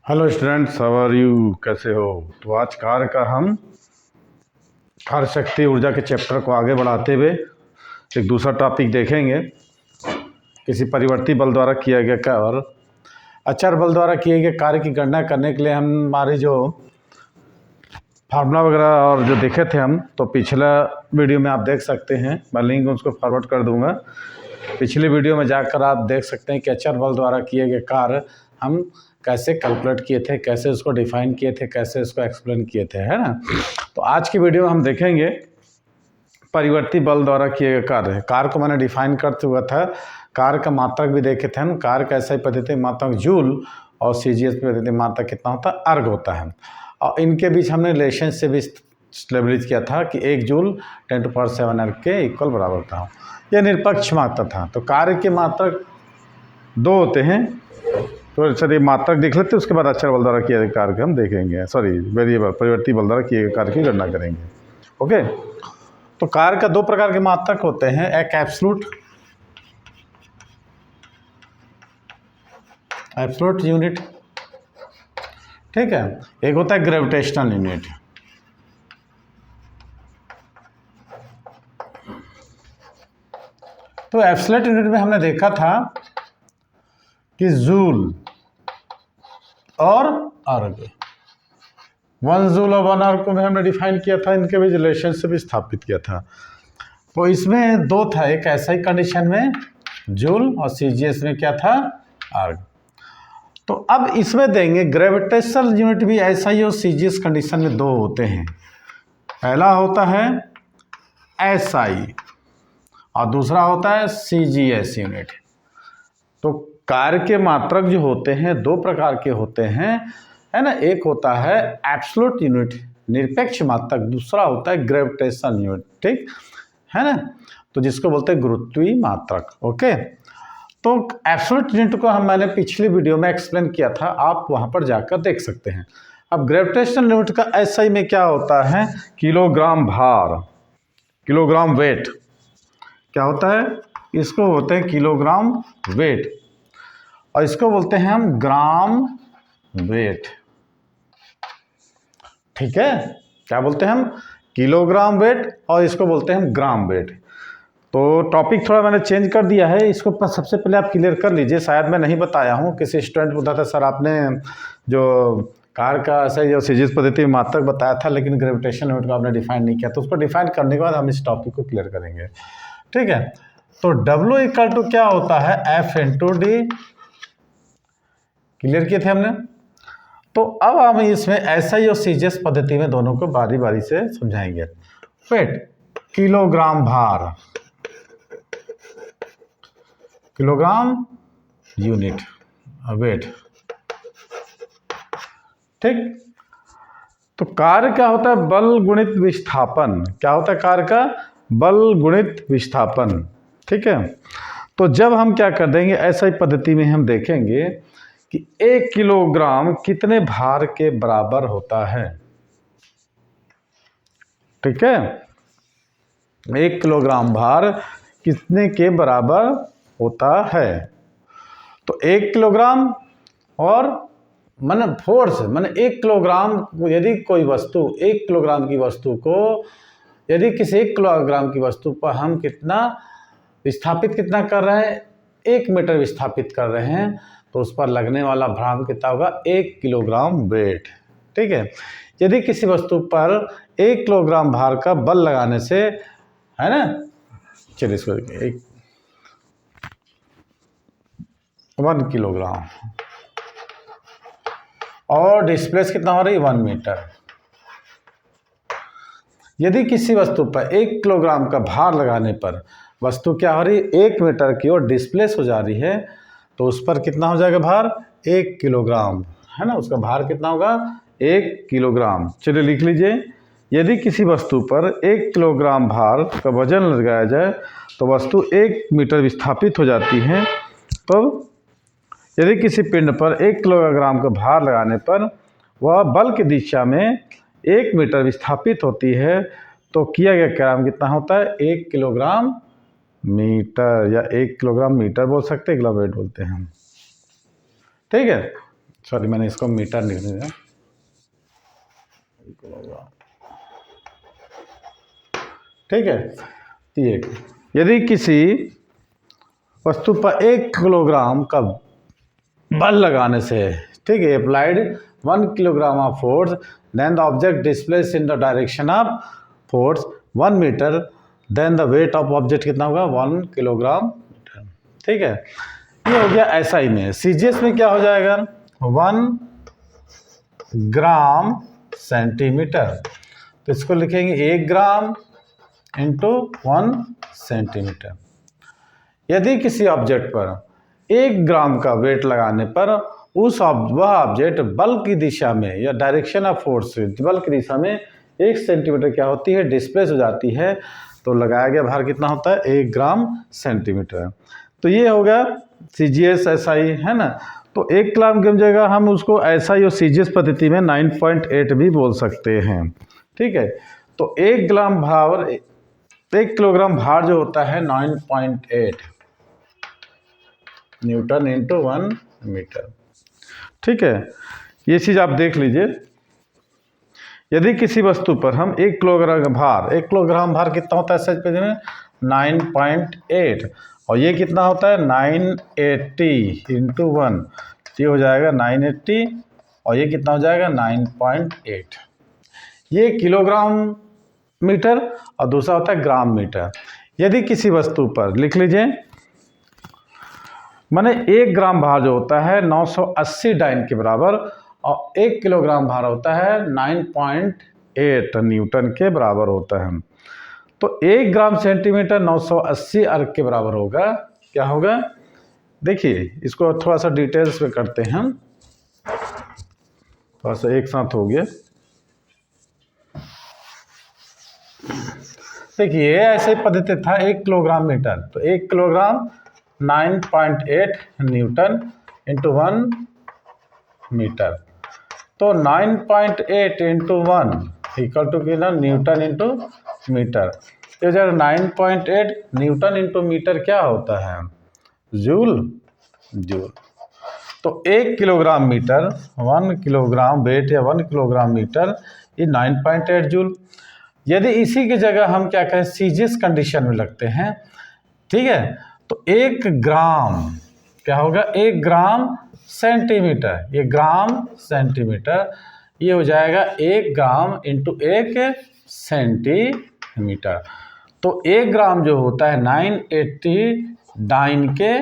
Hello students, how are you? कैसे हो? तो आज कार्य का हम कार्य शक्ति ऊर्जा के चैप्टर को आगे बढ़ाते हुए एक दूसरा टॉपिक देखेंगे। किसी परिवर्ती बल द्वारा किया गया कार्य और अचर बल द्वारा किए गए कार्य की गणना करने के लिए हमारे जो फार्मूला वगैरह और जो देखे थे हम, तो पिछला वीडियो में आप देख सकते हैं। मैं लिंक उसको फॉरवर्ड कर दूंगा। पिछले वीडियो में जाकर आप देख सकते हैं कि अचर बल द्वारा किए गए कार्य हम कैसे कैलकुलेट किए थे, कैसे उसको डिफाइन किए थे, कैसे उसको एक्सप्लेन किए थे, है ना। तो आज की वीडियो में हम देखेंगे परिवर्ती बल द्वारा किए गए कार्य। कार्य को मैंने डिफाइन करते हुआ था, कार्य का मात्रक भी देखे थे हम। कार्य का ऐसा ही पद्धति मात्रक जूल और सीजीएस पद्धति मात्रक कितना होता है, अर्ग होता है। और इनके बीच हमने रिलेशनशिप भी स्टेबलिश किया था कि 1 जूल 10⁷ अर्ग के इक्वल बराबर था। यह निरपेक्ष मात्रक था। तो कार्य के मात्रक 2 होते हैं। तो चलिए मात्रक देख लेते हैं, उसके बाद अचर बल द्वारा किए गए कार्य के हम देखेंगे, वेरिएबल परिवर्ती बल द्वारा किए गए कार्य की गणना करेंगे। ओके, तो कार्य का 2 प्रकार के मात्रक होते हैं, एक एब्सोल्यूट यूनिट, ठीक है, एक होता है ग्रेविटेशनल यूनिट। तो एब्सोल्यूट यूनिट में हमने देखा था कि जूल और अर्ग, 1 जूल और 1 अर्ग को भी हमने डिफाइन किया था, इनके बीच रिलेशनशिप स्थापित किया था। तो इसमें 2 था, एक ऐसा ही कंडीशन में जूल और सीजीएस में क्या था, अर्ग। तो अब इसमें देंगे ग्रेविटेशनल यूनिट भी ऐसा ही और सीजीएस कंडीशन में 2 होते हैं। पहला होता है एसआई और दूसरा होता है सीजीएस यूनिट। तो कार्य के मात्रक जो होते हैं 2 प्रकार के होते हैं, है ना। एक होता है एब्सोल्यूट यूनिट, निरपेक्ष मात्रक, दूसरा होता है ग्रेविटेशनल यूनिट, ठीक है ना, तो जिसको बोलते हैं गुरुत्वीय मात्रक। ओके, तो एब्सोल्यूट यूनिट को मैंने पिछली वीडियो में एक्सप्लेन किया था, आप वहां पर जाकर देख सकते हैं। अब ग्रेविटेशनल यूनिट का एसआई में क्या होता है, किलोग्राम भार, किलोग्राम वेट। क्या होता है, इसको बोलते हैं किलोग्राम वेट और इसको बोलते हैं हम ग्राम वेट, ठीक है। क्या बोलते हैं हम, किलोग्राम वेट और इसको बोलते हैं हम ग्राम वेट। तो टॉपिक थोड़ा मैंने चेंज कर दिया है, इसको सबसे पहले आप क्लियर कर लीजिए। शायद मैं नहीं बताया हूँ, किसी स्टूडेंट पूछा था सर आपने जो कार्य का ऐसे जो सीजीएस पद्धति में मात्रक बताया था लेकिन ग्रेविटेशनल यूनिट को आपने डिफाइन नहीं किया। तो उसको डिफाइन करने के बाद हम इस टॉपिक को क्लियर करेंगे, ठीक है। तो W इक्वल टू क्या होता है, F इंटू डी, क्लियर किए थे हमने। तो अब हम इसमें एसआई और सीजीएस पद्धति में दोनों को बारी बारी से समझाएंगे। वेट, किलोग्राम भार, किलोग्राम यूनिट वेट, ठीक। तो कार्य क्या होता है, बल गुणित विस्थापन। क्या होता है कार्य का, बल गुणित विस्थापन, ठीक है। तो जब हम क्या कर देंगे, ऐसा पद्धति में हम देखेंगे कि 1 किलोग्राम कितने भार के बराबर होता है, ठीक है। 1 किलोग्राम भार कितने के बराबर होता है। तो 1 किलोग्राम और मन फोर्स, मन 1 किलोग्राम, यदि कोई वस्तु 1 किलोग्राम की वस्तु को, यदि किसी 1 किलोग्राम की वस्तु पर हम कितना विस्थापित कितना कर रहे हैं, 1 मीटर विस्थापित कर रहे हैं, तो उस पर लगने वाला भार कितना होगा, 1 किलोग्राम वेट, ठीक है। यदि किसी वस्तु पर 1 किलोग्राम भार का बल लगाने से, है ना, चलिए इसको 1 किलोग्राम और डिस्प्लेस कितना हो रही है, 1 मीटर। यदि किसी वस्तु पर 1 किलोग्राम का भार लगाने पर वस्तु क्या हो रही है, 1 मीटर की ओर डिस्प्लेस हो जा रही है, तो उस पर कितना हो जाएगा भार, 1 किलोग्राम, है ना। उसका भार कितना होगा, 1 किलोग्राम। चलिए लिख लीजिए, यदि किसी वस्तु पर 1 किलोग्राम भार का वजन लगाया जाए तो वस्तु 1 मीटर विस्थापित हो जाती है। तो यदि किसी पिंड पर 1 किलोग्राम का भार लगाने पर वह बल की दिशा में 1 मीटर विस्थापित होती है, तो किया गया काम कितना होता है, 1 किलोग्राम मीटर, या 1 किलोग्राम मीटर बोल सकते हैं, किलोवेट बोलते हैं हम, ठीक है। सॉरी मैंने इसको मीटर लिख दिया। ठीक है, ये यदि किसी वस्तु पर 1 किलोग्राम का बल लगाने से, ठीक है, applied 1 kilogram of force, then the object displace in the direction of force 1 metre, then the weight of object कितना होगा 1 किलोग्राम मीटर। ठीक है, ये हो गया एसआई में। सीजीएस में क्या हो जाएगा 1 ग्राम सेंटीमीटर, तो इसको लिखेंगे 1 ग्राम इंटू 1 सेंटीमीटर। यदि किसी ऑब्जेक्ट पर 1 ग्राम का वेट लगाने पर वह ऑब्जेक्ट बल की दिशा में या डायरेक्शन ऑफ फोर्स से बल की दिशा में 1 सेंटीमीटर क्या होती है डिस्प्लेस हो जाती है, तो लगाया गया भार कितना होता है 1 ग्राम सेंटीमीटर। तो ये हो गया सीजीएस एसआई, है ना। तो 1 ग्राम की जगह हम उसको एसआई और सीजीएस पद्धति में 9.8 भी बोल सकते हैं। ठीक है, तो 1 ग्राम भार 1 किलोग्राम भार जो होता है 9.8 न्यूटन इंटू 1 मीटर। ठीक है, ये चीज़ आप देख लीजिए। यदि किसी वस्तु पर हम 1 किलोग्राम भार कितना होता है सच पेज में 9.8, और ये कितना होता है 980 इंटू 1, ये हो जाएगा 980, और ये कितना हो जाएगा 9.8। ये किलोग्राम मीटर और दूसरा होता है ग्राम मीटर। यदि किसी वस्तु पर लिख लीजिए, माने 1 ग्राम भार जो होता है 980 डाइन के बराबर, और 1 किलोग्राम भार होता है 9.8 न्यूटन के बराबर होता है। तो 1 ग्राम सेंटीमीटर 980 अर्ग के बराबर होगा। क्या होगा देखिए, इसको थोड़ा सा डिटेल्स में करते हैं, थोड़ा सा एक साथ हो गया। देखिए ऐसे पद्धति था 1 किलोग्राम मीटर, तो 1 किलोग्राम 9.8 न्यूटन इंटू 1 मीटर, तो 9.8 इंटू 1 इक्वल टू कितना न्यूटन इंटू मीटर। तो जब 9.8 न्यूटन इंटू मीटर क्या होता है जूल। तो 1 किलोग्राम मीटर 1 किलोग्राम वेट या 1 किलोग्राम मीटर ये 9.8 जूल। यदि इसी की जगह हम क्या कहें सीजीएस कंडीशन में लगते हैं, ठीक है, तो 1 ग्राम क्या होगा 1 ग्राम सेंटीमीटर, ये ग्राम सेंटीमीटर, ये हो जाएगा 1 ग्राम इंटू 1 सेंटीमीटर। तो 1 ग्राम जो होता है 980 डाइन के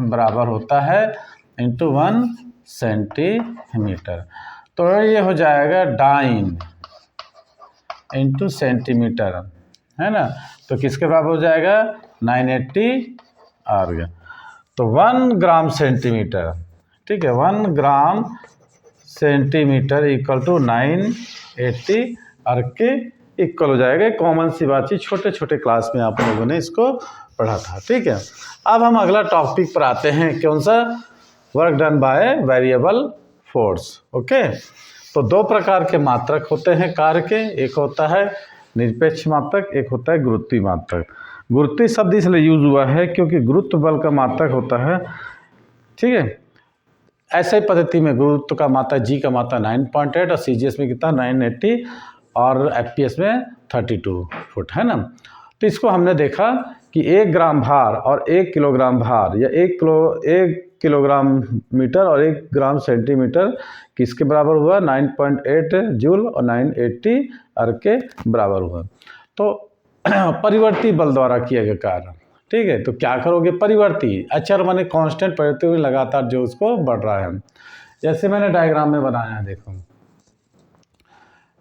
बराबर होता है इंटू 1 सेंटीमीटर। तो ये हो जाएगा डाइन इंटू सेंटीमीटर, है ना। तो किसके बराबर हो जाएगा 980 अर्ग। तो 1 ग्राम सेंटीमीटर, ठीक है, 1 ग्राम सेंटीमीटर इक्वल टू 980 अर्ग के इक्वल हो जाएगा। कॉमन सी बात चीज छोटे छोटे क्लास में आप लोगों ने इसको पढ़ा था। ठीक है, अब हम अगला टॉपिक पर आते हैं, कौन सा, work done by variable force. Okay, तो 2 प्रकार के मात्रक होते हैं कार्य के, एक होता है निरपेक्ष मात्रक, एक होता है गुरुत्वीय मात्रक। गुरुत्वीय शब्द इसलिए यूज हुआ है क्योंकि गुरुत्व बल का मात्रक होता है, ठीक है। ऐसे पद्धति में गुरुत्व का मात्रक जी का मात्रक 9.8 और सीजीएस में कितना 980 और एफपीएस में 32 फुट, है ना। तो इसको हमने देखा कि 1 ग्राम भार और 1 किलोग्राम भार या 1 किलोग्राम मीटर और 1 ग्राम सेंटीमीटर किसके बराबर हुआ 9.8 जूल और 980 अर्ग के बराबर हुआ। तो परिवर्ती बल द्वारा किया गया कार्य, ठीक है। तो क्या करोगे परिवर्ती अचर माने कांस्टेंट परिवर्ती हुई लगातार जो उसको बढ़ रहा है, जैसे मैंने डायग्राम में बनाया है। देखो,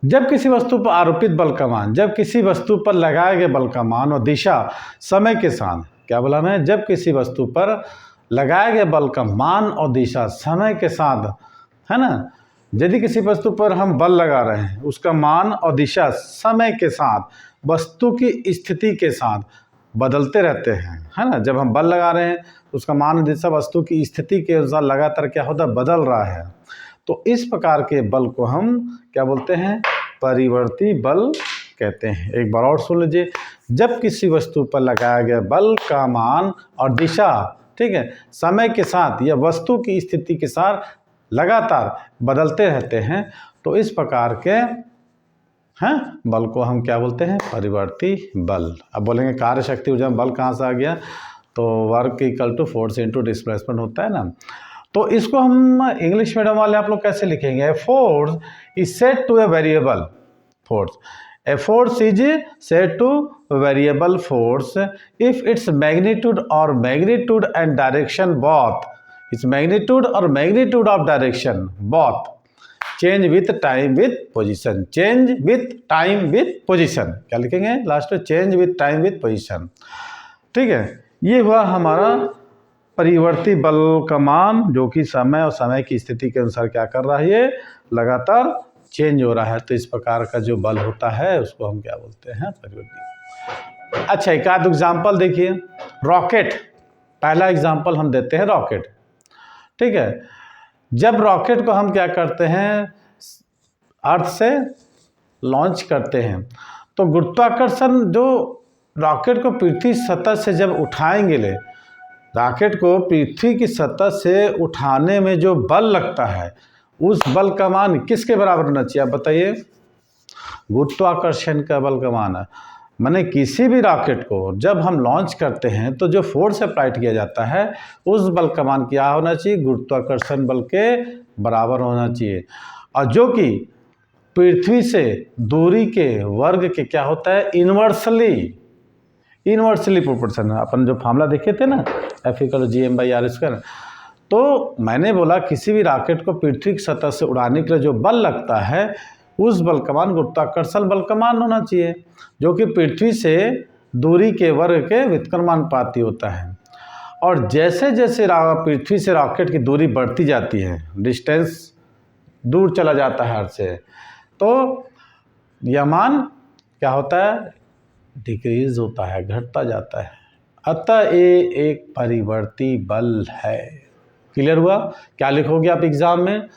जब किसी वस्तु पर आरोपित बल का मान, जब किसी वस्तु पर लगाए गए बल का मान और दिशा समय के साथ, क्या बोला है, जब किसी वस्तु पर लगाए गए बल का मान और दिशा समय के साथ, है ना, यदि किसी वस्तु पर हम बल लगा रहे हैं उसका मान और दिशा समय के साथ वस्तु की स्थिति के साथ बदलते रहते हैं, है ना। जब हम बल लगा रहे हैं तो उसका मान और दिशा वस्तु की स्थिति के अनुसार लगातार क्या होता है बदल रहा है। तो इस प्रकार के बल को हम क्या बोलते हैं परिवर्ती बल कहते हैं। एक बार और सुन लीजिए, जब किसी वस्तु पर लगाया गया बल का मान और दिशा, ठीक है, समय के साथ या वस्तु की स्थिति के साथ लगातार बदलते रहते हैं, तो इस प्रकार के हैं बल को हम क्या बोलते हैं? परिवर्ती बल। अब बोलेंगे कार्य शक्ति ऊर्जा में बल कहाँ से आ गया? तो work equal to force into displacement होता है ना। तो इसको हम इंग्लिश मीडियम वाले आप लोग कैसे लिखेंगे? Force is set to a variable force. A force is said to variable force if its magnitude or magnitude and direction both, its magnitude or magnitude of direction both change with time with position, change with time with position। क्या लिखेंगे last में? change with time with position। ठीक है, ये हुआ हमारा परिवर्ती बल का मान, जो कि समय और समय की स्थिति के अनुसार क्या कर रहा है? ये लगातार चेंज हो रहा है। तो इस प्रकार का जो बल होता है उसको हम क्या बोलते हैं? परिवर्ती। अच्छा, एक आध एग्जाम्पल देखिए। रॉकेट, पहला एग्जाम्पल हम देते हैं रॉकेट। ठीक है, जब रॉकेट को हम क्या करते हैं? अर्थ से लॉन्च करते हैं, तो गुरुत्वाकर्षण जो रॉकेट को पृथ्वी सतह से जब उठाएंगे, रॉकेट को पृथ्वी की सतह से उठाने में जो बल लगता है, उस बल का मान किसके बराबर होना चाहिए? आप बताइए। गुरुत्वाकर्षण का बल का मान है। माने किसी भी रॉकेट को जब हम लॉन्च करते हैं तो जो फोर्स अप्लाइड किया जाता है, उस बल का मान क्या होना चाहिए? गुरुत्वाकर्षण बल के बराबर होना चाहिए, और जो कि पृथ्वी से दूरी के वर्ग के क्या होता है? इनवर्सली प्रोपोर्शन है। अपन जो फार्मूला देखे थे ना, F=gm/r²। तो मैंने बोला किसी भी रॉकेट को पृथ्वी की सतह से उड़ाने के लिए जो बल लगता है, उस बल का मान गुरुत्वाकर्षण बल का मान होना चाहिए, जो कि पृथ्वी से दूरी के वर्ग के व्युत्क्रमानुपाती होता है। और जैसे जैसे पृथ्वी से रॉकेट की दूरी बढ़ती जाती है, डिस्टेंस दूर चला जाता है अर्थ से, तो यह मान क्या होता है? डिक्रीज होता है, घटता जाता है। अतः ये एक परिवर्ती बल है। क्लियर हुआ? क्या लिखोगे आप एग्जाम में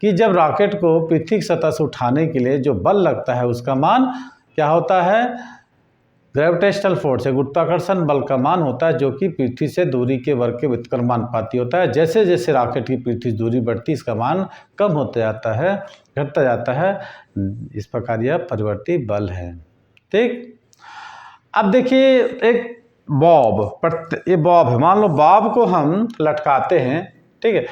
कि जब रॉकेट को पृथ्वी की सतह से उठाने के लिए जो बल लगता है, उसका मान क्या होता है? ग्रेविटेशनल फोर्स है, गुरुत्वाकर्षण बल का मान होता है, जो कि पृथ्वी से दूरी के वर्ग के व्युत्क्रमानुपाती होता है। जैसे जैसे रॉकेट की पृथ्वी से दूरी बढ़ती, इसका मान कम होता जाता है, घटता जाता है। इस प्रकार यह परिवर्ती बल है। ठीक, अब देखिए एक बॉब, ये बॉब है। मान लो बॉब को हम लटकाते हैं, ठीक है,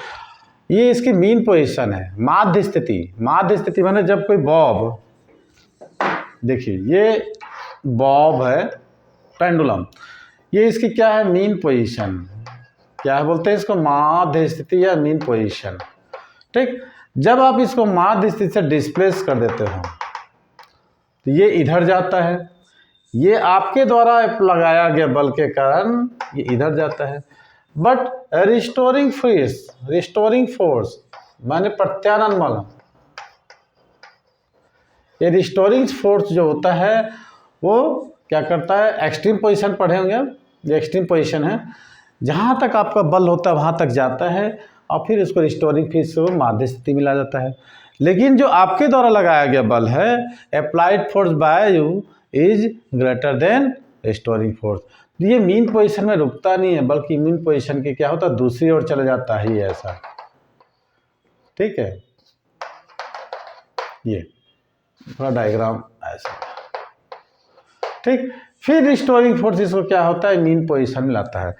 ये इसकी मीन पोजीशन है, माध्य स्थिति। माध्य स्थिति माने जब कोई बॉब, देखिए ये बॉब है, पेंडुलम, ये इसकी क्या है? Mean position. क्या है बोलते हैं इसको? माध्य स्थिति या मीन पोजीशन। ठीक, जब आप इसको माध्य स्थिति से डिस्प्लेस कर देते हो, तो ये इधर जाता है, ये आपके द्वारा लगाया गया बल के कारण ये इधर जाता है। बट रिस्टोरिंग फोर्स माने प्रत्यानयन बल, ये रिस्टोरिंग फोर्स जो होता है वो क्या करता है? एक्सट्रीम पोजीशन पढ़े होंगे, ये एक्सट्रीम पोजीशन है, जहाँ तक आपका बल होता है वहाँ तक जाता है, और फिर इसको रिस्टोरिंग फोर्स से माध्य स्थिति में ला जाता है। लेकिन जो आपके द्वारा लगाया गया बल है, applied force by you is greater than restoring force, ये मीन पोजीशन में रुकता नहीं है, बल्कि मीन पोजीशन के क्या होता है? दूसरी ओर चला जाता है, ये ऐसा। ठीक है, ये थोड़ा डायग्राम ऐसा। ठीक, फिर रिस्टोरिंग फोर्स इसको क्या होता है? मीन पोजीशन में लाता है।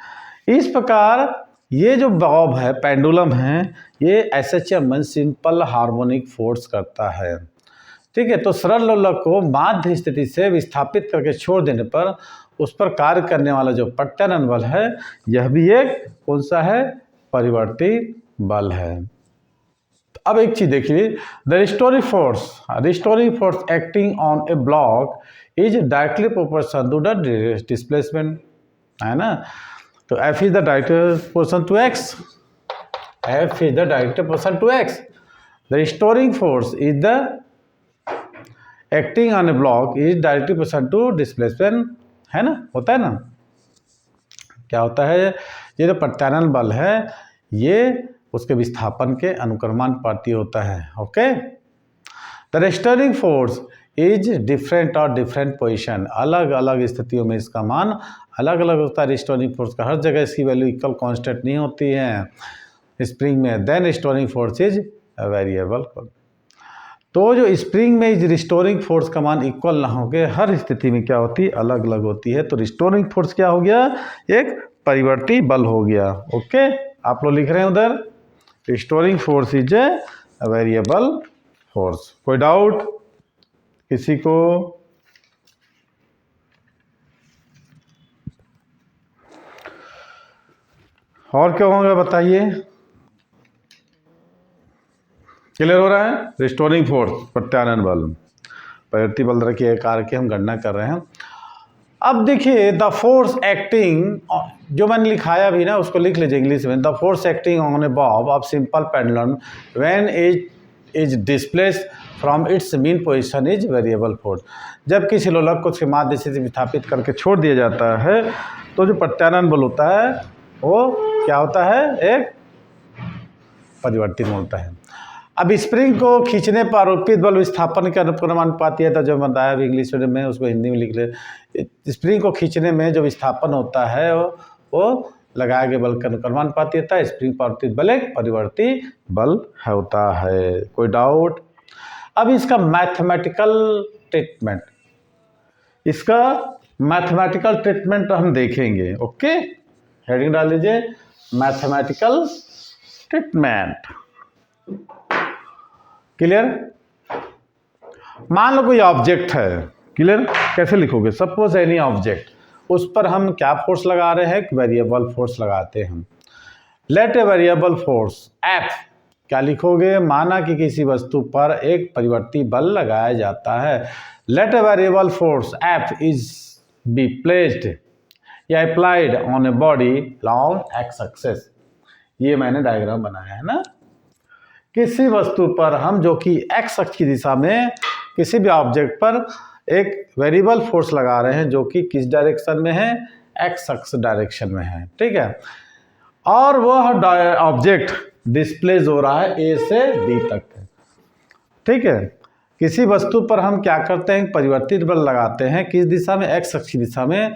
इस प्रकार ये जो बॉब है, पेंडुलम है, ये SHM सिंपल हार्मोनिक फोर्स करता है। ठीक है, तो सरल लोलक को माध्य स्थिति से विस्थापित करके छोड़ देने पर उस पर कार्य करने वाला जो प्रत्यानयन बल है, यह भी एक कौन सा है? परिवर्ती बल है। अब एक चीज देखिए, the restoring force acting on a block is directly proportional to the displacement, है ना। तो F is the direct proportional to x, F is the direct proportional to x। The restoring force is the acting on a block is directly proportional to displacement, है ना, होता है ना। क्या होता है? ये जो प्रत्यानयन बल है, ये उसके विस्थापन के अनुक्रमानुपाती होता है। Okay, the restoring force is different और डिफरेंट पोजीशन, अलग अलग स्थितियों में इसका मान अलग अलग होता है। रिस्टोरिंग फोर्स का हर जगह इसकी वैल्यू इक्वल कांस्टेंट नहीं होती है। स्प्रिंग में, then restoring force is variable. तो जो स्प्रिंग में रिस्टोरिंग फोर्स का मान इक्वल ना हो के हर स्थिति में क्या होती है, अलग अलग होती है। तो रिस्टोरिंग फोर्स क्या हो गया, एक परिवर्ती बल हो गया। ओके, आप लोग लिख रहे हैं उधर, restoring force is a variable force. कोई डाउट किसी को? और क्या होगा बताइए, क्लियर हो रहा है? रिस्टोरिंग फोर्स प्रत्यानयन बल, परिवर्ती बल द्वारा किए कार्य की हम गणना कर रहे हैं। अब देखिए द फोर्स एक्टिंग, जो मैंने लिखाया भी ना उसको लिख लीजिए इंग्लिश में। The force acting on A Bob of simple pendulum when is displaced from its mean position is variable force. जब किसी लोलक को उसके माध्य से विस्थापित करके छोड़ दिया जाता है तो जो प्रत्यानयन बल होता है वो क्या होता है, एक परिवर्तित होता है। अब स्प्रिंग को खींचने पर आरोपित बल विस्थापन के अनुपाती है। तो जो बताया अभी इंग्लिश में उसको हिंदी में लिख ले। स्प्रिंग को खींचने में जो विस्थापन होता है वो लगाए गए बल का अनुपाती होता है। स्प्रिंग पर आरोपित बल एक परिवर्ती बल होता है। कोई डाउट? अब इसका मैथमेटिकल ट्रीटमेंट, इसका मैथमेटिकल ट्रीटमेंट हम देखेंगे। ओके, हेडिंग डाल लीजिए मैथमेटिकल ट्रीटमेंट। क्लियर? मान लो कोई ऑब्जेक्ट है, क्लियर? कैसे लिखोगे? सपोज एनी ऑब्जेक्ट, उस पर हम क्या फोर्स लगा रहे हैं, वेरिएबल फोर्स लगाते हैं। Let a variable force F, क्या लिखोगे? माना कि किसी वस्तु पर एक परिवर्ती बल लगाया जाता है। Let a variable force F is be placed या applied on a body long X axis. ये मैंने डायग्राम बनाया है ना। किसी वस्तु पर हम जो कि एक्स अक्ष की दिशा में किसी भी ऑब्जेक्ट पर एक वेरिएबल फोर्स लगा रहे हैं जो कि किस डायरेक्शन में है, एक्स अक्ष डायरेक्शन में है, ठीक है। और वह ऑब्जेक्ट डिस्प्लेस हो रहा है ए से बी तक, ठीक है। किसी वस्तु पर हम क्या करते हैं, परिवर्तित बल लगाते हैं किस दिशा में, एक्स अक्ष की दिशा में।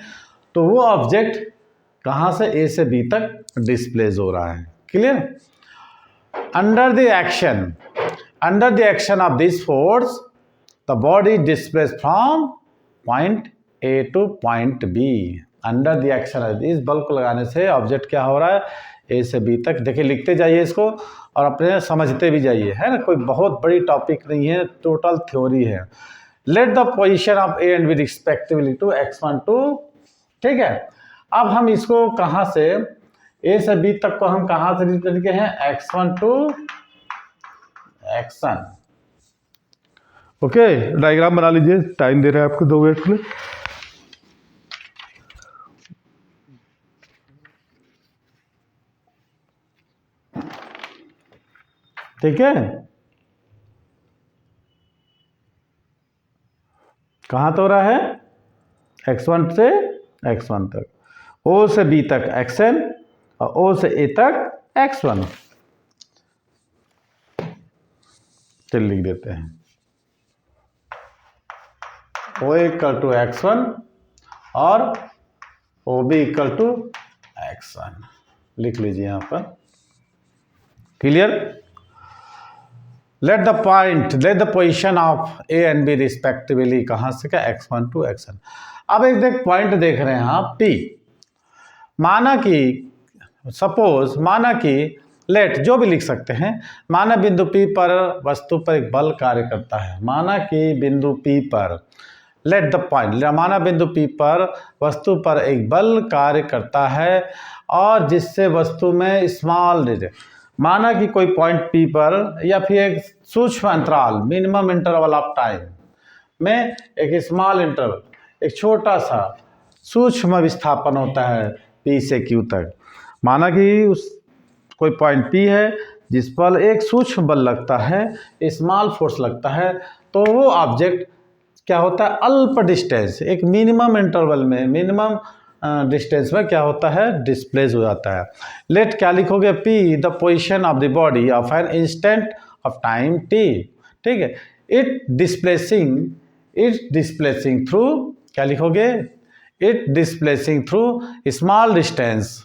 तो वो ऑब्जेक्ट कहाँ से, ए से बी तक डिस्प्लेस हो रहा है। Clear? Under the action of this force, the body is displaced from point A to point B. Under the action of इस बल को लगाने से ऑब्जेक्ट क्या हो रहा है, ए से बी तक। देखिए लिखते जाइए इसको और अपने समझते भी जाइए, है ना। कोई बहुत बड़ी टॉपिक नहीं है, टोटल थ्योरी है। Let the position of A and B respectively to x1 2, ठीक है। अब हम इसको कहाँ से, ए से बी तक को हम कहाँ से लिख करके हैं, x1 to x1। Okay, diagram बना लीजिए, टाइम दे रहे हैं आपको 2 मिनट में। ठीक है, कहाँ तो रहा है, x1 से x1 तक, O से B तक xn और O से A तक x1। चल लिख देते हैं O इक्वल टू x1 और OB इक्वल टू x1 लिख लीजिए यहाँ पर। Clear? Let the position of A and B respectively, कहाँ से क्या, x1 टू x1। अब एक देख पॉइंट देख रहे हैं आप P। माना कि सपोज, माना कि लेट, जो भी लिख सकते हैं, माना बिंदु P पर वस्तु पर एक बल कार्य करता है। माना कि बिंदु P पर, लेट द पॉइंट, माना बिंदु P पर वस्तु पर एक बल कार्य करता है और जिससे वस्तु में स्मॉल, माना कि कोई पॉइंट P पर या फिर एक सूक्ष्म अंतराल, मिनिमम इंटरवल ऑफ टाइम में एक स्मॉल इंटरवल, एक छोटा सा सूक्ष्म विस्थापन होता है P से Q तक। माना कि उस कोई पॉइंट P है जिस पर एक सूक्ष्म बल लगता है, स्मॉल फोर्स लगता है, तो वो ऑब्जेक्ट क्या होता है, अल्प डिस्टेंस, एक मिनिमम इंटरवल में, मिनिमम डिस्टेंस में क्या होता है, डिस्प्लेस हो जाता है। लेट क्या लिखोगे, P the position of the body of an instant of time T, ठीक है। इट डिस्प्लेसिंग थ्रू, क्या लिखोगे, it displacing through small distance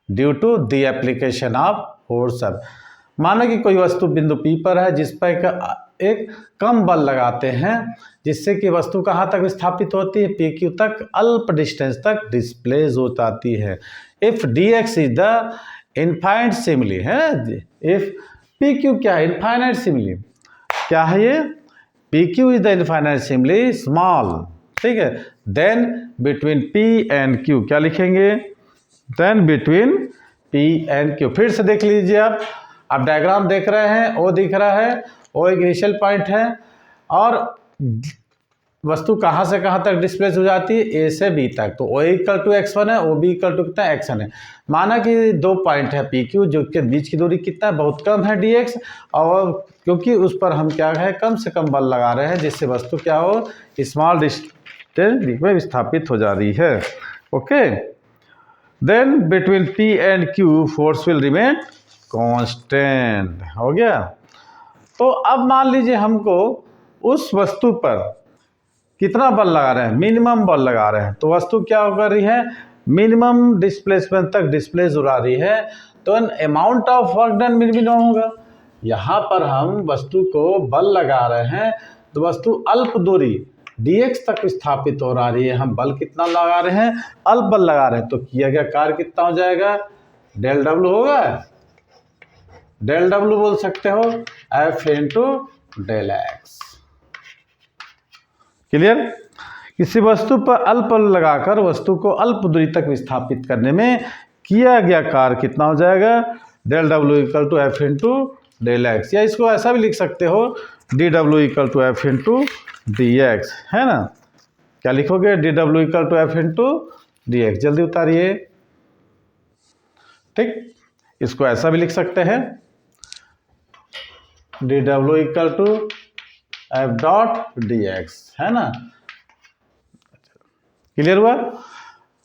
due to the application of force अब माना कि कोई वस्तु बिंदु P पर है जिस पर एक कम बल लगाते हैं जिससे कि वस्तु कहाँ तक विस्थापित होती है, PQ तक, अल्प डिस्टेंस तक डिस्प्लेस हो जाती है। If dx is the infinitesimally है, इफ PQ क्या है, इनफाइनाइट सिमिली क्या है ये, PQ is the infinitesimally small, ठीक है, then between P and Q क्या लिखेंगे, then between P and Q। फिर से देख लीजिए आप डायग्राम देख रहे हैं, O दिख रहा है, O एक इनिशियल पॉइंट है और वस्तु कहाँ से कहाँ तक डिस्प्लेस हो जाती है, A से B तक, तो O इक्वल टू x1 है, OB इक्वल टू कितना x1 है। माना कि दो पॉइंट है PQ जो के बीच की दूरी कितना है, बहुत कम है dx, और क्योंकि उस पर हम क्या है कम से कम बल लगा रहे हैं जिससे वस्तु क्या हो, स्मॉल डिस्टेंस में विस्थापित हो जा रही है। Okay, then between P and Q force will remain constant. हो गया। तो अब मान लीजिए हमको उस वस्तु पर कितना बल लगा रहे हैं, मिनिमम बल लगा रहे हैं, तो वस्तु क्या कर रही है, मिनिमम डिस्प्लेसमेंट तक डिस्प्लेस हो रही है, तो amount of work done minimum होगा। यहाँ पर हम वस्तु को बल लगा रहे हैं तो वस्तु अल्प दूरी dx तक विस्थापित हो रही है, हम बल कितना लगा रहे हैं, अल्प बल लगा रहे हैं, तो किया गया कार्य कितना हो जाएगा, डेल डब्ल्यू होगा, डेल डब्ल्यू बोल सकते हो, F into del X. Clear. किसी वस्तु पर अल्प बल लगाकर वस्तु को अल्प दूरी तक विस्थापित करने में किया गया कार्य कितना हो जाएगा, del W equal to F into del X, या इसको ऐसा भी लिख सकते हो D W equal to F into D X, है ना। क्या लिखोगे, D W equal to F into D X, जल्दी उतारिए। ठीक, इसको ऐसा भी लिख सकते हैं D W equal to F dot D X, है ना। क्लियर हुआ।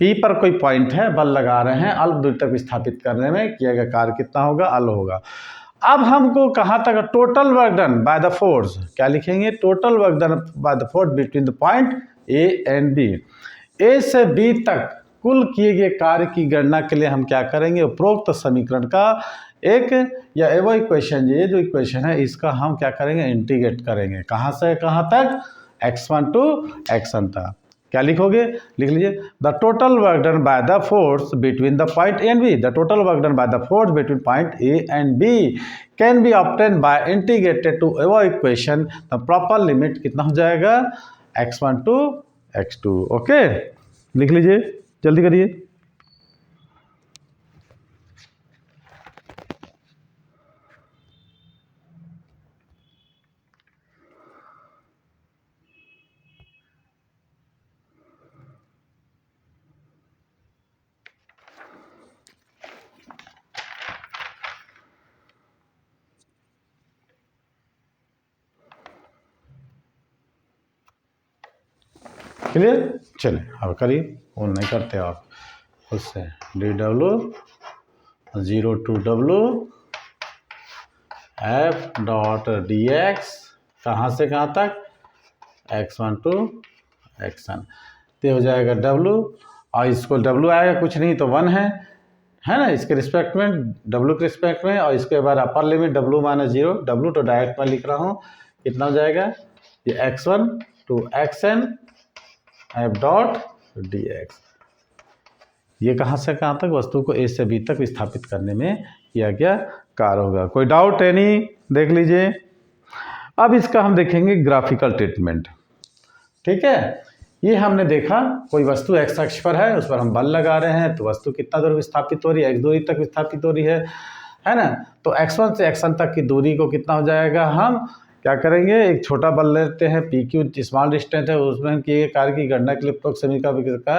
P पर कोई पॉइंट है, बल लगा रहे हैं, अल्प दूरी तक विस्थापित करने में किया गया कार्य कितना होगा, अल होगा। अब हमको कहाँ तक, total work done by the force, क्या लिखेंगे, total work done by the force between the point A and B, A से B तक कुल किए गए कार्य की गणना के लिए हम क्या करेंगे, उपरोक्त समीकरण का एक या वो इक्वेशन, ये जो इक्वेशन है इसका हम क्या करेंगे, इंटीग्रेट करेंगे, कहाँ से कहाँ तक, x1 टू xn तक। क्या लिखोगे, लिख लीजिए, the total work done by the force between the point A and B, the total work done by the force between point A and B can be obtain by integrated to वो equation, the proper limit कितना हो जाएगा, x1 to x2। Okay, लिख लीजिए, जल्दी करिए। Clear, चलिए अब करिए, वो नहीं करते आप उससे, d W 0 to W F dot D x, कहाँ से कहाँ तक, x1 टू xn, तो हो जाएगा W, और इसको W आएगा कुछ नहीं तो 1 है ना, इसके रिस्पेक्ट में, W के रिस्पेक्ट में, और इसके बाद upper limit W minus 0, W तो डायरेक्ट में लिख रहा हूँ, कितना हो जाएगा, ये x1 to xn F dot D x. ये कहाँ से कहाँ तक, वस्तु को A से B तक विस्थापित करने में किया गया कार्य होगा। कोई डाउट एनी, देख लीजिए। अब इसका हम देखेंगे ग्राफिकल ट्रीटमेंट। ठीक है, ये हमने देखा कोई वस्तु x अक्ष पर है, उस पर हम बल लगा रहे हैं, तो वस्तु कितना दूर विस्थापित हो रही है, x दूरी तक विस्थापित हो रही है ना। तो x1 से xn तक की दूरी को कितना हो जाएगा, हम क्या करेंगे, एक छोटा बल लेते हैं PQ, स्मॉल डिस्टेंस है, उसमें हम किए कार्य की गणना के लिए उपरोक्त समीकरण का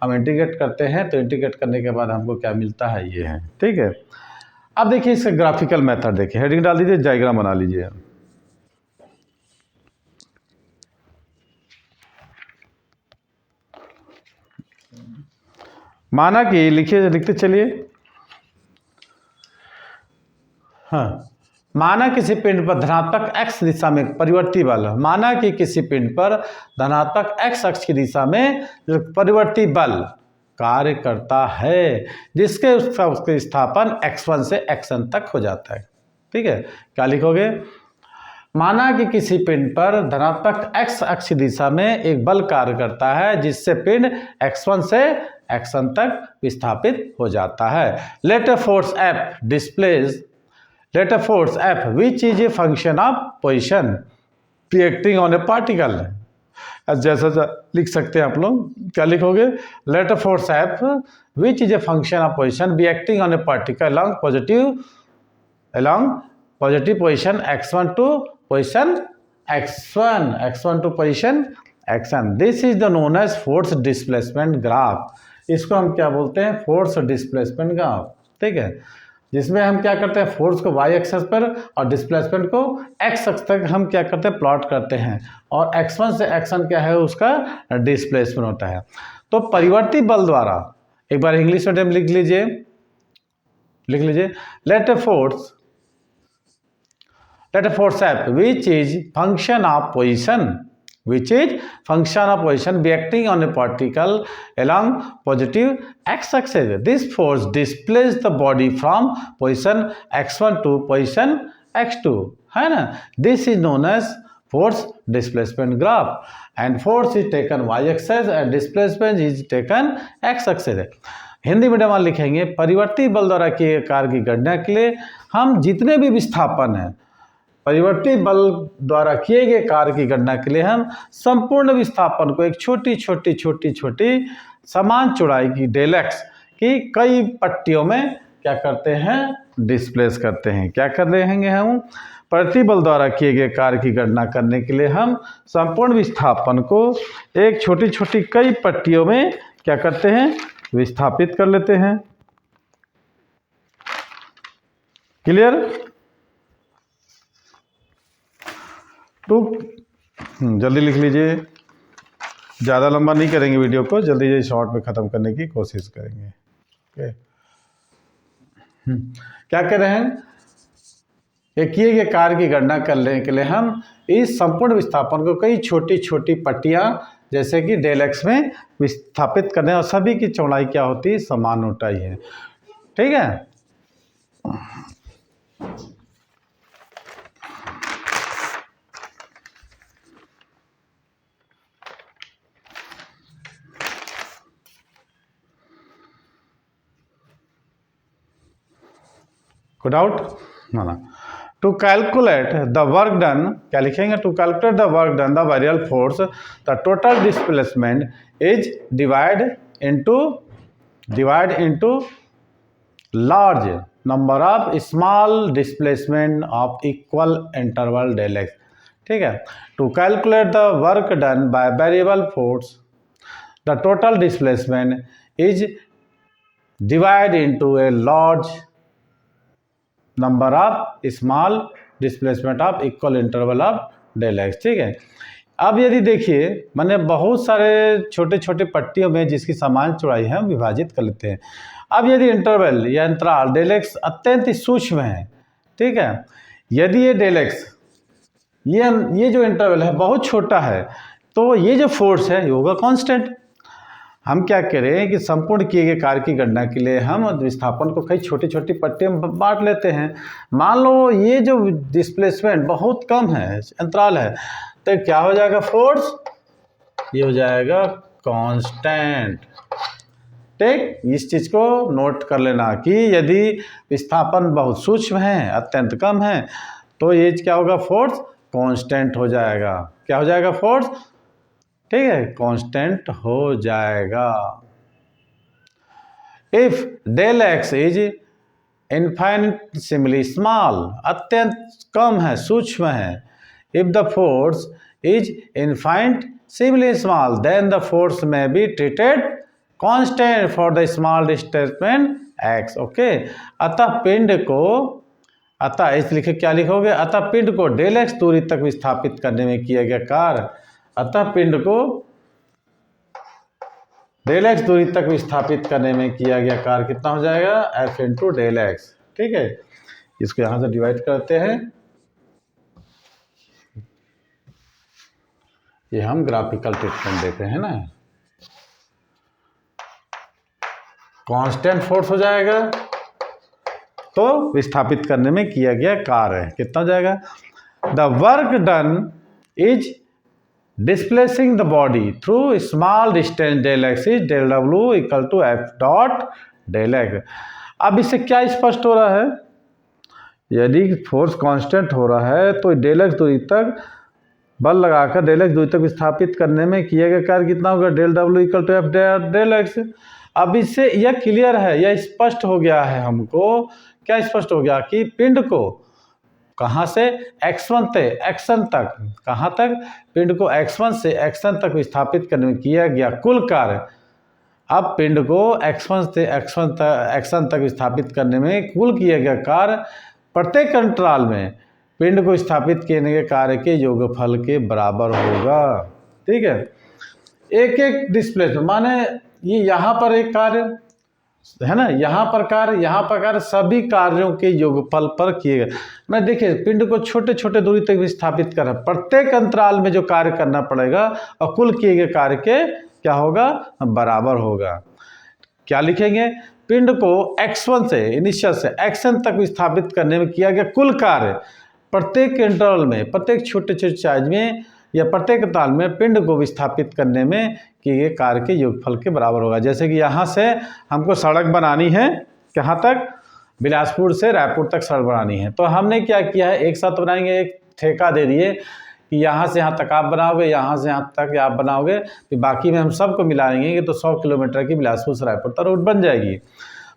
हम इंटीग्रेट करते हैं, तो इंटीग्रेट करने के बाद हमको क्या मिलता है, ये है। ठीक है, अब देखिए इसका ग्राफिकल मेथड देखिए, हेडिंग डाल दीजिए, डायग्राम बना लीजिए। माना कि लिखिए, लिखते चलिए। हाँ, माना किसी पिंड पर धनात्मक x दिशा में परिवर्ती बल, माना कि किसी पिंड पर धनात्मक x अक्ष की दिशा में परिवर्ती बल कार्य करता है, जिसके उसका विस्थापन x1 से xn तक हो जाता है। ठीक है, क्या लिखोगे? माना कि किसी पिंड पर धनात्मक x अक्ष दिशा में एक बल कार्य करता है, जिससे पिंड x1 से xn तक विस्थापित हो जाता है। Let a force F displace, let a force F which is a function of position be acting on a particle. जैसा लिख सकते हैं आप लोग, क्या लिखोगे? Let a force F which is a function of position be acting on a particle along positive position x1 to position x1 to position xn. This is the known as force displacement graph. इसको हम क्या बोलते हैं? Force displacement graph. ठीक है, जिसमें हम क्या करते हैं? फोर्स को y एक्सिस पर और डिस्प्लेसमेंट को x अक्ष तक हम क्या करते हैं? प्लॉट करते हैं, और x1 से xn क्या है? उसका डिस्प्लेसमेंट होता है। तो परिवर्ती बल द्वारा, एक बार इंग्लिश में लिख लीजिए, late a force F which is function of position be acting on a particle along positive x-axis. This force displaces the body from position x1 to position x2, है ना? This is known as force displacement graph, and force is taken y-axis and displacement is taken x-axis. Hindi medium में लिखेंगे, परिवर्ती बल द्वारा किए कार्य की गणना के लिए हम जितने भी विस्थापन हैं, परिवर्ती बल द्वारा किए गए कार्य की गणना के लिए हम संपूर्ण विस्थापन को एक छोटी छोटी समान चौड़ाई की डेल एक्स की कई पट्टियों में क्या करते हैं? डिस्प्लेस करते हैं। क्या कर रहे हैं हम? प्रतिबल द्वारा किए गए कार्य की गणना करने के लिए हम संपूर्ण विस्थापन को एक छोटी कई पट्टियों में क्या करते हैं? विस्थापित कर लेते हैं। क्लियर? तो जल्दी लिख लीजिए, ज़्यादा लंबा नहीं करेंगे वीडियो को, जल्दी शॉर्ट में ख़त्म करने की कोशिश करेंगे। ओके, क्या कह रहे हैं? ये किए गए कार्य की गणना करने के लिए हम इस संपूर्ण विस्थापन को कई छोटी पट्टियाँ जैसे कि डेल एक्स में विस्थापित करने, और सभी की चौड़ाई क्या होती है? समान ऊंचाई है। ठीक है, गुड आउट ना। To calculate the work done, क्या लिखेंगे? To calculate the work done the वेरियल force the total displacement is divide into large number of small displacement of equal interval del x. ठीक है, to calculate the work done by variable force the total displacement is divide into a large number of small displacement of equal interval of del x. ठीक है, अब यदि देखिए, मैंने बहुत सारे छोटे पट्टियों में जिसकी समान चौड़ाई है हम विभाजित कर लेते हैं। अब यदि इंटरवल या अंतराल डेल एक्स अत्यंत सूक्ष्म है, ठीक है, यदि ये डेल एक्स ये जो इंटरवल है बहुत छोटा है, तो ये जो फोर्स है ये होगा कांस्टेंट। हम क्या करें कि संपूर्ण किए गए कार्य की गणना के लिए हम विस्थापन को कई छोटी पट्टियों में बांट लेते हैं। मान लो ये जो डिस्प्लेसमेंट बहुत कम है, अंतराल है, तो क्या हो जाएगा? फोर्स ये हो जाएगा कांस्टेंट। ठीक, इस चीज़ को नोट कर लेना कि यदि विस्थापन बहुत सूक्ष्म है, अत्यंत कम है, तो ये क्या होगा? फोर्स कांस्टेंट हो जाएगा। क्या हो जाएगा? फोर्स, ठीक है, कांस्टेंट हो जाएगा। If del x is infinitesimally small, अत्यंत कम है, सूक्ष्म है, if the force is infinitesimally small then the force may be treated constant for the small displacement X. Okay, अतः इस लिखे क्या लिखोगे? अतः पिंड को डेल एक्स दूरी तक विस्थापित करने में किया गया कार्य, अतः पिंड को डेल एक्स दूरी तक विस्थापित करने में किया गया कार्य कितना हो जाएगा? F into del x. ठीक है, इसको यहां से डिवाइड करते हैं। ये हम ग्राफिकल ट्रीटमेंट देते हैं ना। कांस्टेंट फोर्स हो जाएगा, तो विस्थापित करने में किया गया कार्य कितना हो जाएगा? The work done is displacing the body through small distance del x is del W equal to F dot del x. अब इससे क्या स्पष्ट हो रहा है? यदि फोर्स कांस्टेंट हो रहा है तो डेल एक्स दूरी तक बल लगाकर डेल एक्स दूरी तक विस्थापित करने में किया गया कार्य कितना होगा? Del W equal to F del x. अब इससे यह क्लियर है, यह स्पष्ट हो गया है हमको। क्या स्पष्ट हो गया? कि पिंड को कहाँ से x1 से xn तक, कहाँ तक? पिंड को x1 से xn तक विस्थापित करने में किया गया कुल कार्य। अब पिंड को x1 से xn तक विस्थापित करने में कुल किया गया कार्य प्रत्येक अंतराल में पिंड को स्थापित करने के कार्य के योगफल के बराबर होगा। ठीक है, एक एक डिस्प्लेसमेंट माने ये यहाँ पर एक कार्य है ना, यहाँ पर कार्य, सभी कार्यों के योगफल पर किए गए। मैं देखिए पिंड को छोटे छोटे दूरी तक विस्थापित कर रहा है, प्रत्येक अंतराल में जो कार्य करना पड़ेगा और कुल किए गए कार्य के क्या होगा? बराबर होगा। क्या लिखेंगे? पिंड को x1 से इनिशियल से xn तक विस्थापित करने में किया गया कुल कार्य प्रत्येक इंटरवल में, प्रत्येक छोटे छोटे चार्ज में या प्रत्येक ताल में पिंड को विस्थापित करने में किए गए कार्य के योगफल के बराबर होगा। जैसे कि यहाँ से हमको सड़क बनानी है, कहाँ तक? बिलासपुर से रायपुर तक सड़क बनानी है, तो हमने क्या किया है? एक साथ बनाएंगे, एक ठेका दे दिए कि यहाँ से यहाँ तक आप बनाओगे, यहाँ से यहाँ तक आप बनाओगे, फिर बाकी में हम सबको मिलाएंगे तो 100 किलोमीटर की बिलासपुर से रायपुर तक रोड बन जाएगी।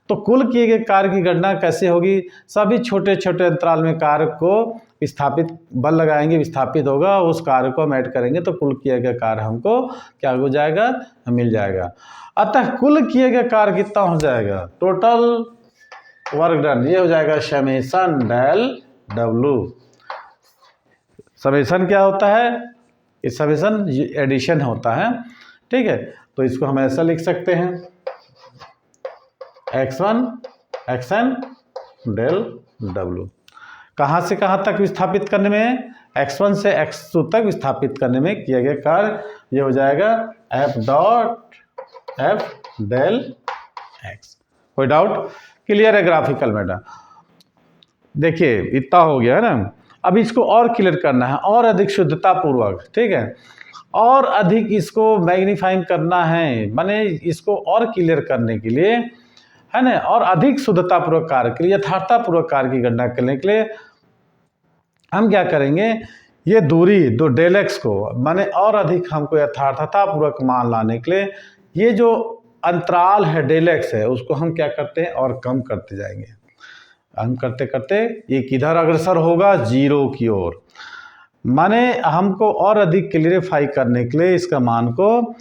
तो कुल किए गए कार्य की गणना कैसे होगी? सभी छोटे छोटे अंतराल में कार्य को विस्थापित बल लगाएंगे, विस्थापित होगा, उस कार्य को हम ऐड करेंगे तो कुल किया गया कार्य हमको क्या हो जाएगा? मिल जाएगा। अतः कुल किए गए कार्य कितना हो जाएगा? टोटल वर्क डन ये हो जाएगा समेशन डेल डब्ल्यू। समेशन क्या होता है? इस समेशन एडिशन होता है। ठीक है, तो इसको हम ऐसा लिख सकते हैं x1 xn डेल डब्ल्यू। कहाँ से कहाँ तक विस्थापित करने में? x1 से x2 तक विस्थापित करने में किया गया कार्य ये हो जाएगा f dot f del x। कोई डाउट? क्लियर है ग्राफिकल मैटर? देखिए इतना हो गया है ना। अब इसको और क्लियर करना है और अधिक शुद्धता पूर्वक। ठीक है, और अधिक इसको मैग्नीफाइंग करना है, माने इसको और क्लियर करने के लिए है ना, और अधिक शुद्धता पूर्वक कार्य के लिए, यथार्थता पूर्वक कार्य की गणना करने के लिए हम क्या करेंगे? ये दूरी दो डेल एक्स को माने और अधिक हमको यथार्थता पूर्वक मान लाने के लिए ये जो अंतराल है डेल एक्स है उसको हम क्या करते हैं? और कम करते जाएंगे। हम करते करते ये किधर अग्रसर होगा? जीरो की ओर। माने हमको और अधिक क्लियरिफाई करने के लिए इसका मान को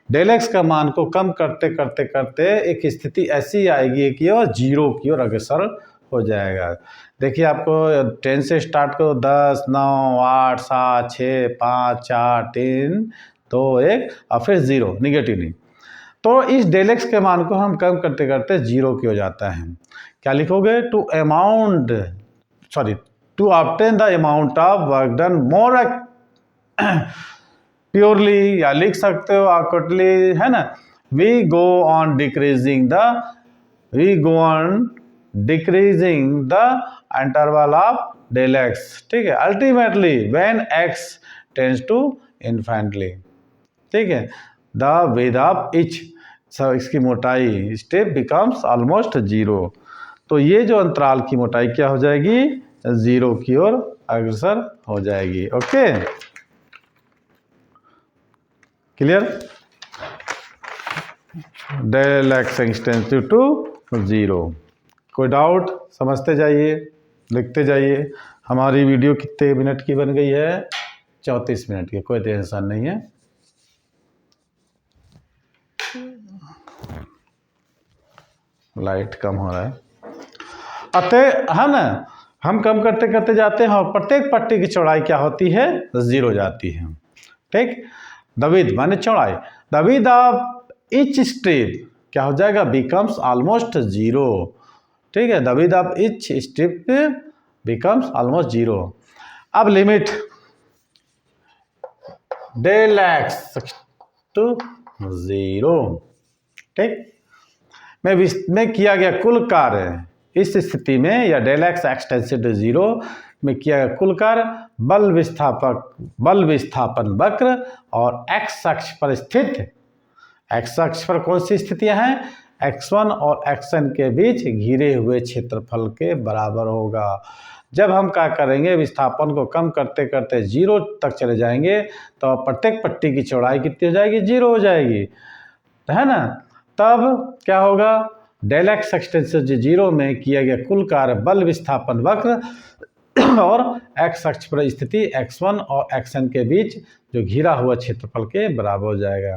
डेल एक्स का मान को कम करते करते करते एक स्थिति ऐसी आएगी कि वो जीरो की ओर अग्रसर हो जाएगा। देखिए आपको 10 से स्टार्ट करो, 10, 9, 8, 7, 6, 5, 4, 3, 2, 1 और फिर जीरो निगेटिवली। तो इस डेल एक्स के मान को हम कम करते करते जीरो की हो जाता है। क्या लिखोगे? To obtain the amount of work done more purely, या लिख सकते हो अकॉर्डिंगली, है ना। We go on decreasing the interval of del x. ठीक है, ultimately when x tends to infinity. ठीक है, द विड्थ ऑफ ईच, इसकी मोटाई स्टेप बिकम्स ऑलमोस्ट जीरो। तो ये जो अंतराल की मोटाई क्या हो जाएगी? जीरो की ओर अग्रसर हो जाएगी। Okay, clear? Del x extensive to zero. कोई डाउट? समझते जाइए, लिखते जाइए। हमारी वीडियो कितने मिनट की बन गई है? 34 मिनट की। कोई टेंशन नहीं है। लाइट कम हो रहा है, अतः है ना, हम कम करते करते जाते हैं और प्रत्येक पट्टी की चौड़ाई क्या होती है? जीरो जाती है। ठीक, द विड्थ माने चौड़ाई, the width of each strip क्या हो जाएगा? Becomes almost zero. ठीक है, the width of each strip becomes almost zero. अब limit del X to zero. ठीक, में किया गया कुल कार्य, इस स्थिति में या del x x tends to 0 में किया गया कुल कार्य बल विस्थापन वक्र और एक्स अक्ष पर स्थित, एक्स अक्ष पर कौन सी स्थितियां हैं, x1 और xn के बीच घिरे हुए क्षेत्रफल के बराबर होगा। जब हम क्या करेंगे, विस्थापन को कम करते करते 0 तक चले जाएंगे तो प्रत्येक पट्टी की चौड़ाई कितनी हो जाएगी, 0 हो जाएगी, है ना। तब क्या होगा, del x x tends to 0 में किया गया कुल कार्य बल विस्थापन वक्र और एक्स अक्ष पर स्थिति x1 और xn के बीच जो घिरा हुआ क्षेत्रफल के बराबर हो जाएगा।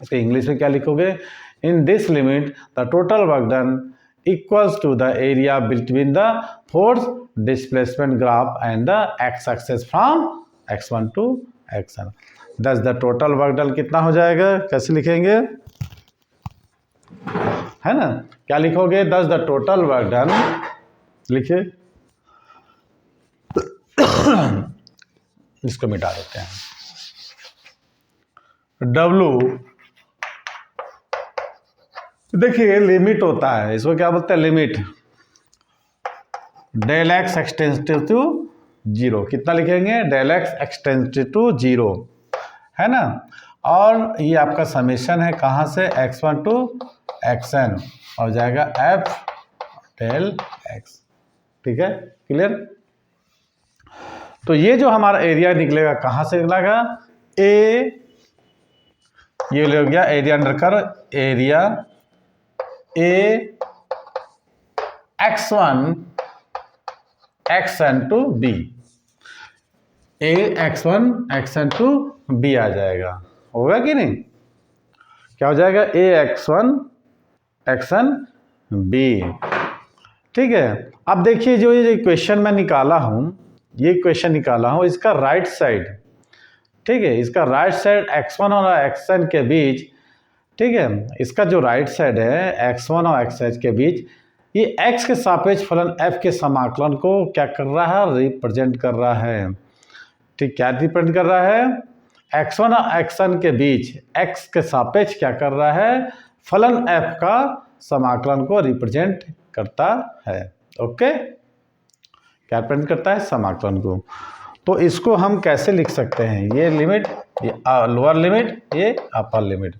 इसके इंग्लिश में क्या लिखोगे, in this limit the total work done equals to the area between the force displacement graph and the x axis from x1 to xn। Thus the total work done कितना हो जाएगा, कैसे लिखेंगे, है ना, क्या लिखोगे, दस द टोटल वर्क डन, लिखिए इसको मिटा देते हैं, W देखिए लिमिट होता है, इसको क्या बोलते हैं, limit del x x tends to 0, कितना लिखेंगे, del x x tends to 0, है ना। और ये आपका समेशन है कहाँ से, x1 टू xn और जाएगा f डेल x, ठीक है, क्लियर। तो ये जो हमारा एरिया निकलेगा कहाँ से निकलेगा, ये ले गया area under curve, area A x1 xn to b, A x1 xn to b आ जाएगा, होगा कि नहीं, क्या हो जाएगा, A x1 xn b, ठीक है। अब देखिए जो ये इक्वेशन मैं निकाला हूँ, ये इक्वेशन निकाला हूँ, इसका राइट साइड, ठीक है, इसका राइट साइड x1 और xn के बीच, ठीक है, इसका जो राइट साइड है x1 और xn के बीच, ये x के सापेक्ष फलन f के समाकलन को क्या कर रहा है, रिप्रेजेंट कर रहा है, ठीक, क्या रिप्रेजेंट कर रहा है, x1 और xn के बीच x के सापेक्ष क्या कर रहा है, फलन f का समाकलन को रिप्रेजेंट करता है, ओके, क्या रिप्रेजेंट करता है, समाकलन को। तो इसको हम कैसे लिख सकते हैं, ये लिमिट, ये लोअर लिमिट, ये अपर लिमिट,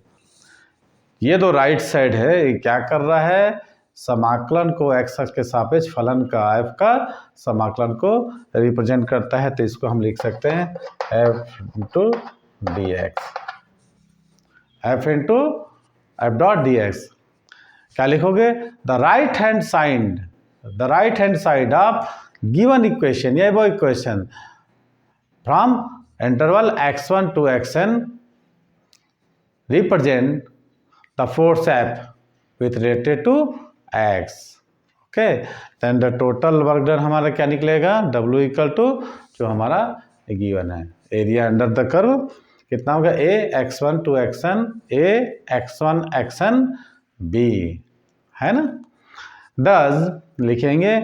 ये दो राइट साइड है, ये क्या कर रहा है, समाकलन को x अक्ष के सापेक्ष फलन का f का समाकलन को रिप्रेजेंट करता है, तो इसको हम लिख सकते हैं f into D x, f into F dot D x, क्या लिखोगे, the right hand side of given equation, ये वो equation from interval x1 to xn represent the force F with related to x, okay, then the total work done हमारा क्या निकलेगा, W equal to जो हमारा given है, area under the curve कितना होगा, A x1 to xn, A x1 xn B, है ना। Thus लिखेंगे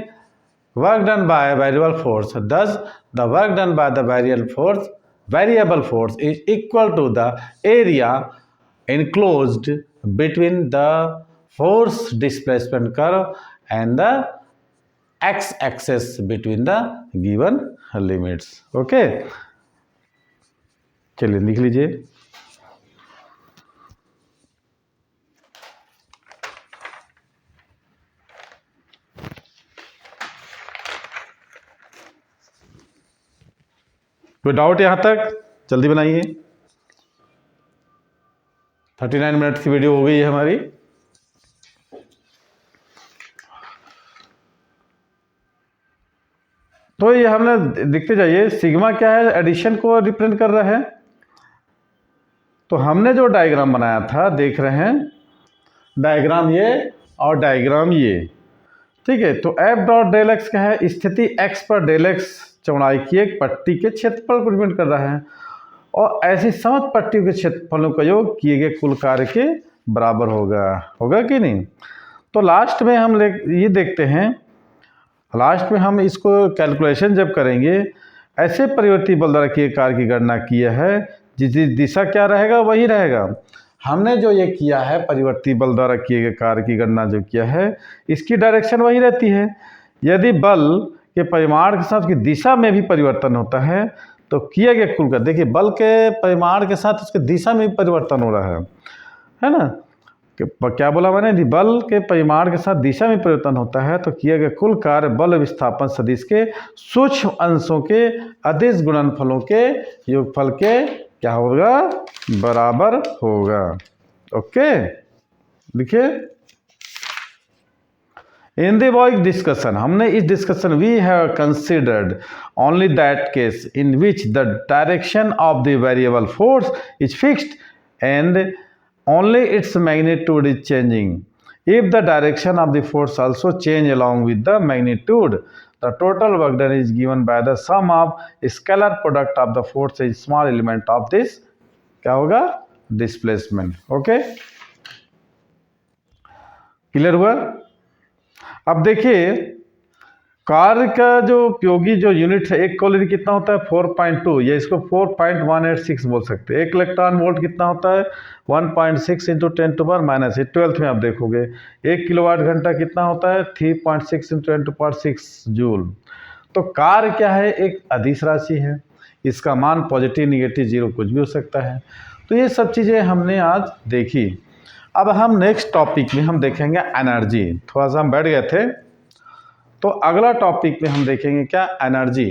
work done by variable force, thus the work done by the variable force is equal to the area enclosed between the force displacement curve and the x-axis between the given limits, okay। चलिए लिख लीजिए, कोई doubt यहाँ तक, जल्दी बनाइए, 39 minute की video हो गई है हमारी। तो ये हमने देखते जाइए, सिग्मा क्या है, एडिशन को रिप्रेजेंट कर रहा है। तो हमने जो डायग्राम बनाया था, देख रहे हैं, डायग्राम ये और डायग्राम ये, ठीक है। तो एफ डॉट डेल एक्स क्या है, स्थिति एक्स पर डेल एक्स चौड़ाई की एक पट्टी के क्षेत्रफल को रिप्रेजेंट कर रहा है, और ऐसी समस्त पट्टियों के क्षेत्रफलों का योग किए गए कुल कार्य के बराबर होगा कि नहीं। तो लास्ट में हम ये देखते हैं, लास्ट में हम इसको कैलकुलेशन जब करेंगे, ऐसे परिवर्ती बल द्वारा किए कार्य की गणना किया है जिसकी दिशा क्या रहेगा, वही रहेगा। हमने जो ये किया है परिवर्ती बल द्वारा किए गए कार्य की गणना जो किया है, इसकी डायरेक्शन वही रहती है। यदि बल के परिमाण के साथ उसकी दिशा में भी परिवर्तन होता है तो किया गया कुल का, देखिए बल के परिमाण के साथ उसकी दिशा में भी परिवर्तन हो रहा है ना। क्या बोला मैंने, यदि बल के परिमाण के साथ दिशा में परिवर्तन होता है तो किया गया कुल कार्य बल विस्थापन सदिश के सूक्ष्म अंशों के अदिश गुणनफलों के योगफल के क्या होगा, बराबर होगा। ओके, देखिए इन द अबव डिस्कशन, हमने इस discussion we have considered only that case in which the direction of the variable force is fixed and only its magnitude is changing. If the direction of the force also change along with the magnitude, the total work done is given by the sum of scalar product of the force is small element of this क्या होगा, displacement. Okay, clear हुआ। अब देखिए कार्य का जो उपयोगी जो यूनिट है, एक कॉलोरी कितना होता है 4.2, या इसको 4.186 बोल सकते हैं। एक इलेक्ट्रॉन वोल्ट कितना होता है 1.6 इंटू 10⁻⁻, 12th में आप देखोगे। एक किलोवाट घंटा कितना होता है 3.6 इंटू 10⁻6 जूल। तो कार्य क्या है, एक अदिश राशि है, इसका मान पॉजिटिव निगेटिव जीरो कुछ भी हो सकता है। तो ये सब चीज़ें हमने आज देखी। अब हम नेक्स्ट टॉपिक में हम देखेंगे एनर्जी। थोड़ा सा हम बैठ गए थे, तो अगला टॉपिक में हम देखेंगे क्या, एनर्जी।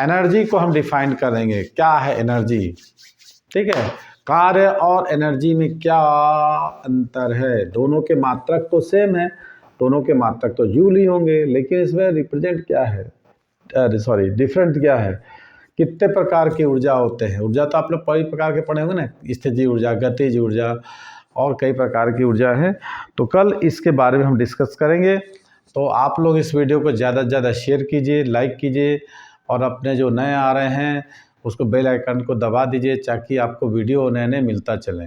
एनर्जी को हम डिफाइन करेंगे, क्या है एनर्जी, ठीक है। कार्य और एनर्जी में क्या अंतर है, दोनों के मात्रक तो सेम है, दोनों के मात्रक तो जूल ही होंगे, लेकिन इसमें रिप्रेजेंट क्या है, डिफरेंट क्या है, कितने प्रकार की ऊर्जा होते हैं। ऊर्जा तो आप लोग कई प्रकार के पढ़े होंगे ना, स्थितिज ऊर्जा, गतिज ऊर्जा और कई प्रकार की ऊर्जा है। तो कल इसके बारे में हम डिस्कस करेंगे। तो आप लोग इस वीडियो को ज़्यादा से ज़्यादा शेयर कीजिए, लाइक कीजिए, और अपने जो नए आ रहे हैं उसको बेल आइकन को दबा दीजिए ताकि आपको वीडियो नए नए मिलता चले।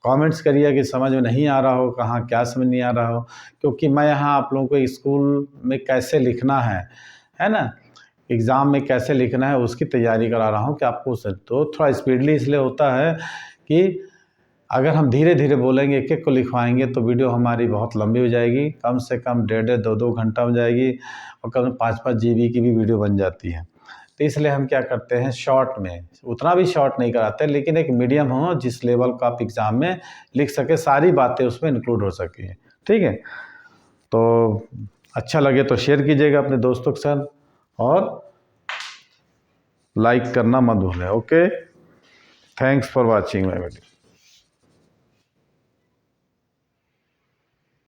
कमेंट्स करिए कि समझ में नहीं आ रहा हो, कहाँ क्या समझ नहीं आ रहा हो, क्योंकि मैं यहाँ आप लोगों को स्कूल में कैसे लिखना है ना, एग्ज़ाम में कैसे लिखना है उसकी तैयारी करा रहा हूँ कि आपको। तो थोड़ा स्पीडली इसलिए होता है कि अगर हम धीरे धीरे बोलेंगे, एक एक को लिखवाएंगे, तो वीडियो हमारी बहुत लंबी हो जाएगी, कम से कम 1.5 2 घंटा हो जाएगी, और कम 5 GB की भी वीडियो बन जाती है। तो इसलिए हम क्या करते हैं, शॉर्ट में, उतना भी शॉर्ट नहीं कराते, लेकिन एक मीडियम हो जिस लेवल का आप एग्ज़ाम में लिख सके, सारी बातें उसमें इंक्लूड हो सके, ठीक है। तो अच्छा लगे तो शेयर कीजिएगा अपने दोस्तों के साथ, और लाइक करना मत भूलें। Okay, thanks for watching my video.